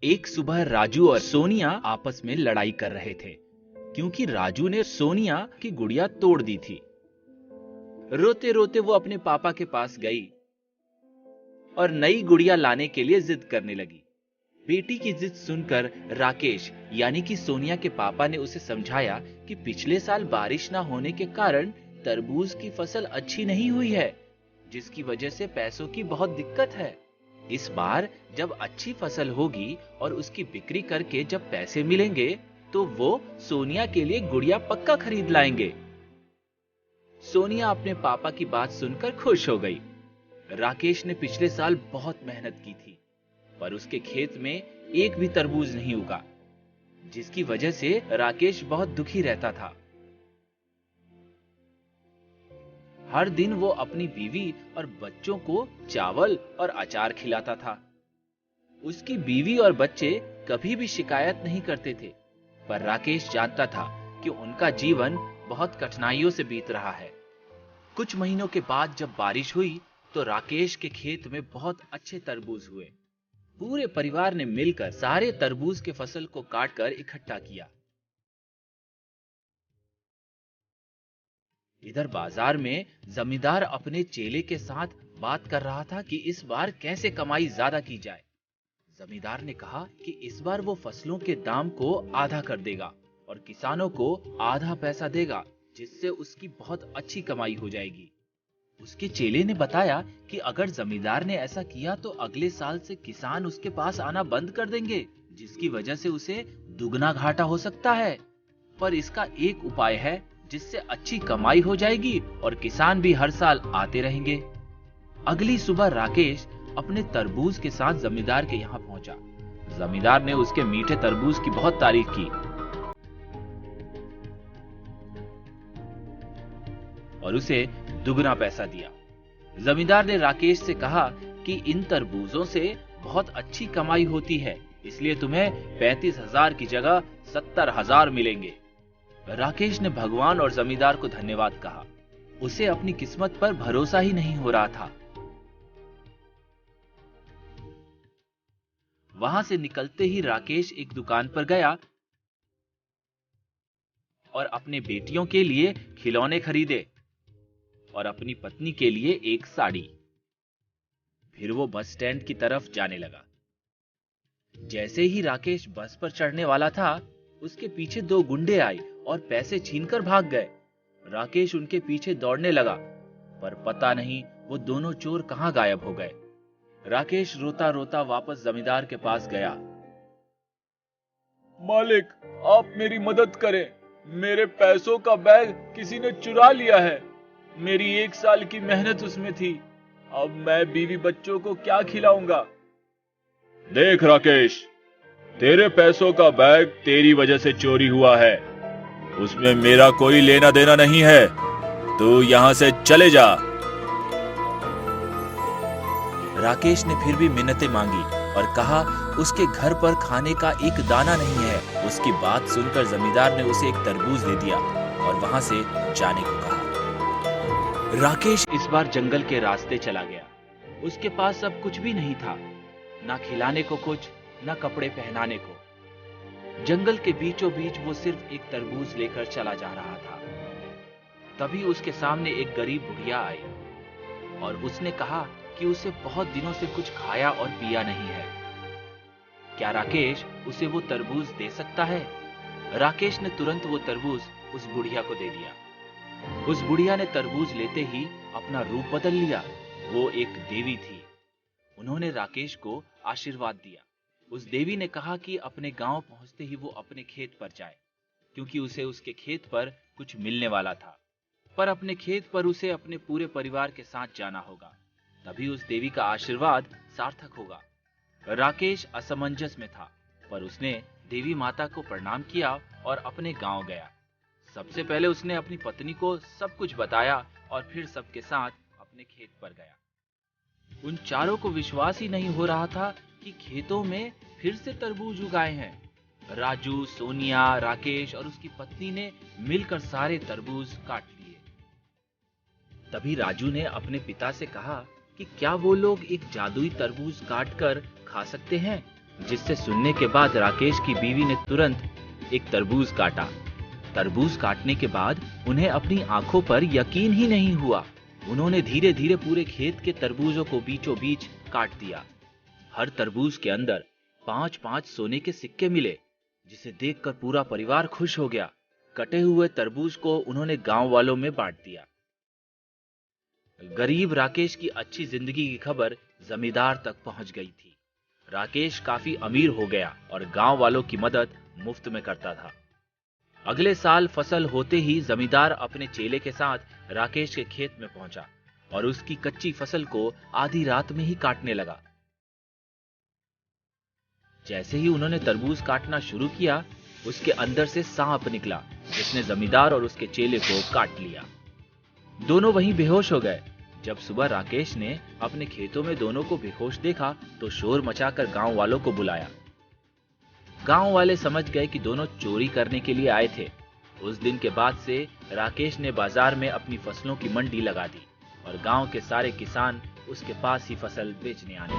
एक सुबह राजू और सोनिया आपस में लड़ाई कर रहे थे क्योंकि राजू ने सोनिया की गुड़िया तोड़ दी थी। रोते रोते वो अपने पापा के पास गई और नई गुड़िया लाने के लिए जिद करने लगी। बेटी की जिद सुनकर राकेश यानी कि सोनिया के पापा ने उसे समझाया कि पिछले साल बारिश ना होने के कारण तरबूज की फसल अच्छी नहीं हुई है, जिसकी वजह से पैसों की बहुत दिक्कत है। इस बार जब अच्छी फसल होगी और उसकी बिक्री करके जब पैसे मिलेंगे तो वो सोनिया के लिए गुड़िया पक्का खरीद लाएंगे। सोनिया अपने पापा की बात सुनकर खुश हो गई। राकेश ने पिछले साल बहुत मेहनत की थी, पर उसके खेत में एक भी तरबूज नहीं उगा, जिसकी वजह से राकेश बहुत दुखी रहता था। हर दिन वो अपनी बीवी और बच्चों को चावल और अचार खिलाता था। उसकी बीवी और बच्चे कभी भी शिकायत नहीं करते थे, पर राकेश जानता था कि उनका जीवन बहुत कठिनाइयों से बीत रहा है। कुछ महीनों के बाद जब बारिश हुई तो राकेश के खेत में बहुत अच्छे तरबूज हुए। पूरे परिवार ने मिलकर सारे तरबूज के फसल को काटकर इकट्ठा किया। इधर बाजार में जमींदार अपने चेले के साथ बात कर रहा था कि इस बार कैसे कमाई ज्यादा की जाए। जमींदार ने कहा कि इस बार वो फसलों के दाम को आधा कर देगा और किसानों को आधा पैसा देगा, जिससे उसकी बहुत अच्छी कमाई हो जाएगी। उसके चेले ने बताया कि अगर जमींदार ने ऐसा किया तो अगले साल से किसान उसके पास आना बंद कर देंगे, जिसकी वजह से उसे दुगना घाटा हो सकता है। पर इसका एक उपाय है जिससे अच्छी कमाई हो जाएगी और किसान भी हर साल आते रहेंगे। अगली सुबह राकेश अपने तरबूज के साथ जमींदार के यहाँ पहुंचा। जमींदार ने उसके मीठे तरबूज की बहुत तारीफ की और उसे दुगना पैसा दिया। जमींदार ने राकेश से कहा कि इन तरबूजों से बहुत अच्छी कमाई होती है, इसलिए तुम्हें 35,000 की जगह 70,000 मिलेंगे। राकेश ने भगवान और जमींदार को धन्यवाद कहा। उसे अपनी किस्मत पर भरोसा ही नहीं हो रहा था। वहां से निकलते ही राकेश एक दुकान पर गया और अपने बेटियों के लिए खिलौने खरीदे और अपनी पत्नी के लिए एक साड़ी। फिर वो बस स्टैंड की तरफ जाने लगा। जैसे ही राकेश बस पर चढ़ने वाला था, उसके पीछे दो गुंडे आए और पैसे छीनकर भाग गए। राकेश उनके पीछे दौड़ने लगा, पर पता नहीं वो दोनों चोर कहां गायब हो गए। राकेश रोता रोता वापस जमींदार के पास गया। मालिक, आप मेरी मदद करें। मेरे पैसों का बैग किसी ने चुरा लिया है। मेरी 1 साल की मेहनत उसमें थी। अब मैं बीवी बच्चों को क्या खिलाऊंगा? देख राकेश, तेरे पैसों का बैग तेरी वजह से चोरी हुआ है। उसमें मेरा कोई लेना देना नहीं है। तू यहां से चले जा। राकेश ने फिर भी मिन्नतें मांगी और कहा उसके घर पर खाने का एक दाना नहीं है। उसकी बात सुनकर जमींदार ने उसे एक तरबूज दे दिया और वहां से जाने को कहा। राकेश इस बार जंगल के रास्ते चला गया। उसके पास अब कुछ भी नहीं था, ना खिलाने को कुछ, ना कपड़े पहनाने को। जंगल के बीचों बीच वो सिर्फ एक तरबूज लेकर चला जा रहा था। तभी उसके सामने एक गरीब बुढ़िया आई और उसने कहा कि उसे बहुत दिनों से कुछ खाया और पिया नहीं है। क्या राकेश उसे वो तरबूज दे सकता है? राकेश ने तुरंत वो तरबूज उस बुढ़िया को दे दिया। उस बुढ़िया ने तरबूज लेते ही अपना रूप बदल लिया। वो एक देवी थी। उन्होंने राकेश को आशीर्वाद दिया। उस देवी ने कहा कि अपने गांव पहुंचते ही वो अपने खेत पर जाए, क्योंकि उसे उसके खेत पर कुछ मिलने वाला था। पर अपने खेत पर उसे अपने पूरे परिवार के साथ जाना होगा, तभी उस देवी का आशीर्वाद सार्थक होगा। राकेश असमंजस में था, पर उसने देवी माता को प्रणाम किया और अपने गांव गया। सबसे पहले उसने अपनी पत्नी को सब कुछ बताया और फिर सबके साथ अपने खेत पर गया। उन चारों को विश्वास ही नहीं हो रहा था कि खेतों में फिर से तरबूज उगाए हैं। राजू, सोनिया, राकेश और उसकी पत्नी ने मिलकर सारे तरबूज काट लिए। तभी राजू ने अपने पिता से कहा कि क्या वो लोग एक जादुई तरबूज काट कर खा सकते हैं, जिससे सुनने के बाद राकेश की बीवी ने तुरंत एक तरबूज काटा। तरबूज काटने के बाद उन्हें अपनी आंखों पर यकीन ही नहीं हुआ। उन्होंने धीरे धीरे पूरे खेत के तरबूजों को बीचों बीच काट दिया। हर तरबूज के अंदर 5-5 सोने के सिक्के मिले, जिसे देखकर पूरा परिवार खुश हो गया। कटे हुए तरबूज को उन्होंने गांव वालों में बांट दिया। गरीब राकेश की अच्छी जिंदगी की खबर जमींदार तक पहुंच गई थी। राकेश काफी अमीर हो गया और गांव वालों की मदद मुफ्त में करता था। अगले साल फसल होते ही जमींदार अपने चेले के साथ राकेश के खेत में पहुंचा और उसकी कच्ची फसल को आधी रात में ही काटने लगा। जैसे ही उन्होंने तरबूज काटना शुरू किया, उसके अंदर से सांप निकला, जिसने जमींदार और उसके चेले को काट लिया। दोनों वहीं बेहोश हो गए। जब सुबह राकेश ने अपने खेतों में दोनों को बेहोश देखा तो शोर मचाकर गांव वालों को बुलाया। गांव वाले समझ गए कि दोनों चोरी करने के लिए आए थे। उस दिन के बाद से राकेश ने बाजार में अपनी फसलों की मंडी लगा दी और गांव के सारे किसान उसके पास ही फसल बेचने आने लगे।